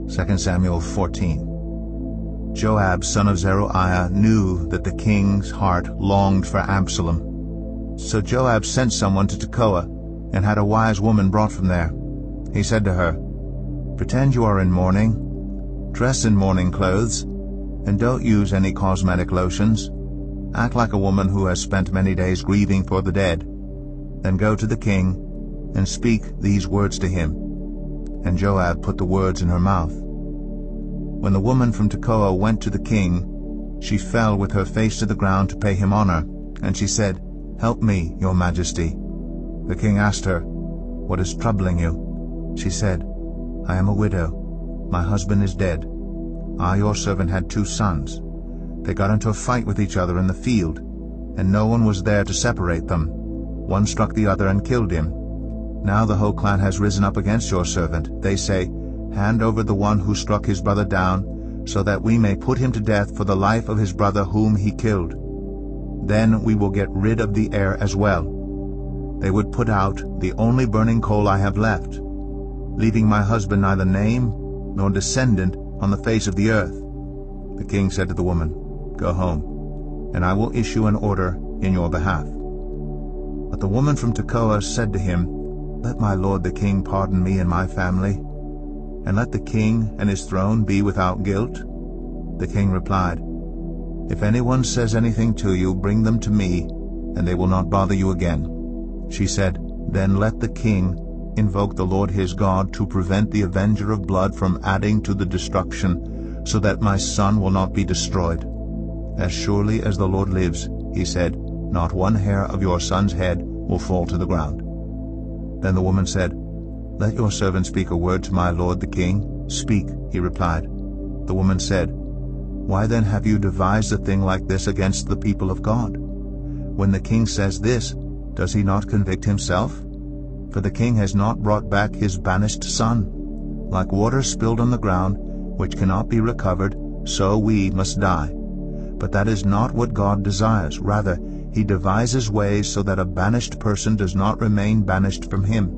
2 Samuel 14. Joab, son of Zeruiah, knew that the king's heart longed for Absalom. So Joab sent someone to Tekoa, and had a wise woman brought from there. He said to her, "Pretend you are in mourning, dress in mourning clothes, and don't use any cosmetic lotions. Act like a woman who has spent many days grieving for the dead. Then go to the king, and speak these words to him." And Joab put the words in her mouth. When the woman from Tekoa went to the king, she fell with her face to the ground to pay him honor, and she said, "Help me, your majesty." The king asked her, "What is troubling you?" She said, "I am a widow. My husband is dead. I, your servant, had 2 sons. They got into a fight with each other in the field, and no one was there to separate them. One struck the other and killed him. Now the whole clan has risen up against your servant. They say, 'Hand over the one who struck his brother down, so that we may put him to death for the life of his brother whom he killed. Then we will get rid of the heir as well.' They would put out the only burning coal I have left, leaving my husband neither name nor descendant on the face of the earth." The king said to the woman, "Go home, and I will issue an order in your behalf." But the woman from Tekoa said to him, "Let my lord the king pardon me and my family, and let the king and his throne be without guilt." The king replied, "If anyone says anything to you, bring them to me, and they will not bother you again." She said, "Then let the king invoke the Lord his God to prevent the avenger of blood from adding to the destruction, so that my son will not be destroyed. As surely as the Lord lives," he said, "not one hair of your son's head will fall to the ground." Then the woman said, "Let your servant speak a word to my lord the king." "Speak," he replied. The woman said, "Why then have you devised a thing like this against the people of God? When the king says this, does he not convict himself? For the king has not brought back his banished son. Like water spilled on the ground, which cannot be recovered, so we must die. But that is not what God desires. Rather, he devises ways so that a banished person does not remain banished from him.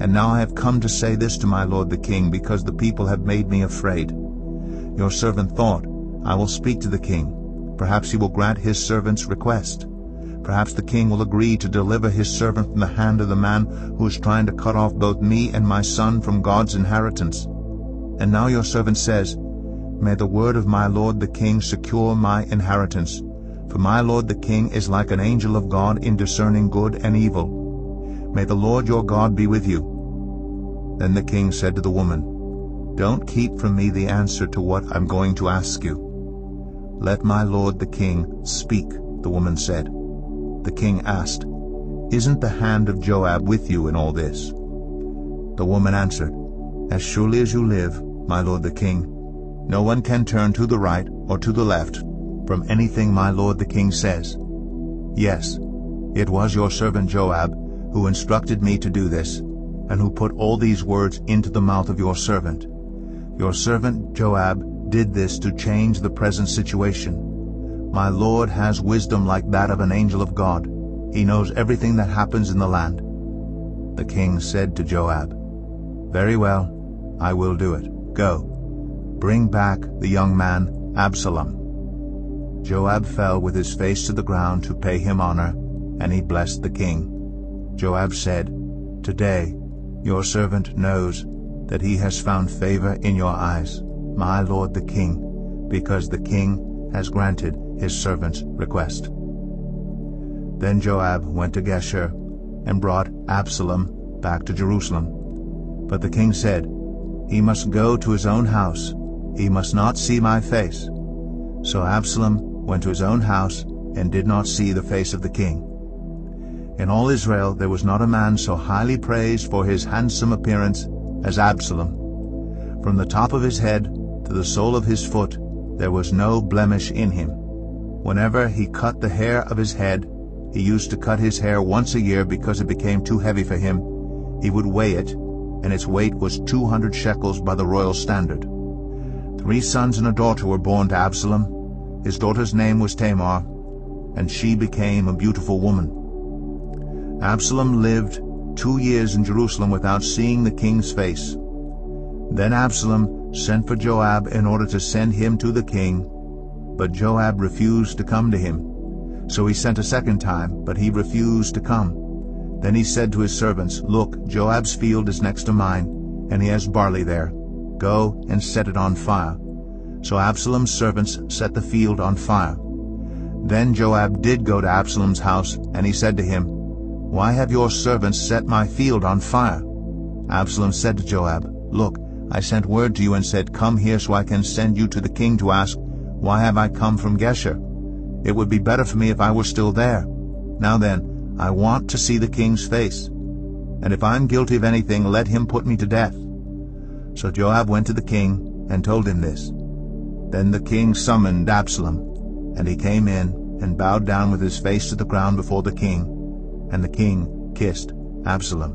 And now I have come to say this to my lord the king, because the people have made me afraid. Your servant thought, I will speak to the king. Perhaps he will grant his servant's request. Perhaps the king will agree to deliver his servant from the hand of the man who is trying to cut off both me and my son from God's inheritance. And now your servant says, May the word of my lord the king secure my inheritance. For my lord the king is like an angel of God in discerning good and evil. May the Lord your God be with you." Then the king said to the woman, "Don't keep from me the answer to what I'm going to ask you." "Let my lord the king speak," the woman said. The king asked, "Isn't the hand of Joab with you in all this?" The woman answered, "As surely as you live, my lord the king, no one can turn to the right or to the left from anything my lord the king says. Yes, it was your servant Joab who instructed me to do this, and who put all these words into the mouth of your servant. Your servant Joab did this to change the present situation. My lord has wisdom like that of an angel of God. He knows everything that happens in the land." The king said to Joab, "Very well, I will do it. Go, bring back the young man Absalom." Joab fell with his face to the ground to pay him honor, and he blessed the king. Joab said, "Today your servant knows that he has found favor in your eyes, my lord the king, because the king has granted his servant's request." Then Joab went to Geshur and brought Absalom back to Jerusalem. But the king said, "He must go to his own house. He must not see my face." So Absalom went to his own house and did not see the face of the king. In all Israel there was not a man so highly praised for his handsome appearance as Absalom. From the top of his head to the sole of his foot there was no blemish in him. Whenever he cut the hair of his head, he used to cut his hair once a year because it became too heavy for him. He would weigh it, and its weight was 200 shekels by the royal standard. 3 sons and a daughter were born to Absalom. His daughter's name was Tamar, and she became a beautiful woman. Absalom lived 2 years in Jerusalem without seeing the king's face. Then Absalom sent for Joab in order to send him to the king, but Joab refused to come to him. So he sent a second time, but he refused to come. Then he said to his servants, "Look, Joab's field is next to mine, and he has barley there. Go and set it on fire." So Absalom's servants set the field on fire. Then Joab did go to Absalom's house, and he said to him, "Why have your servants set my field on fire?" Absalom said to Joab, "Look, I sent word to you and said, 'Come here so I can send you to the king to ask, why have I come from Geshur? It would be better for me if I were still there. Now then, I want to see the king's face. And if I'm guilty of anything, let him put me to death." So Joab went to the king and told him this. Then the king summoned Absalom, and he came in and bowed down with his face to the ground before the king, and the king kissed Absalom.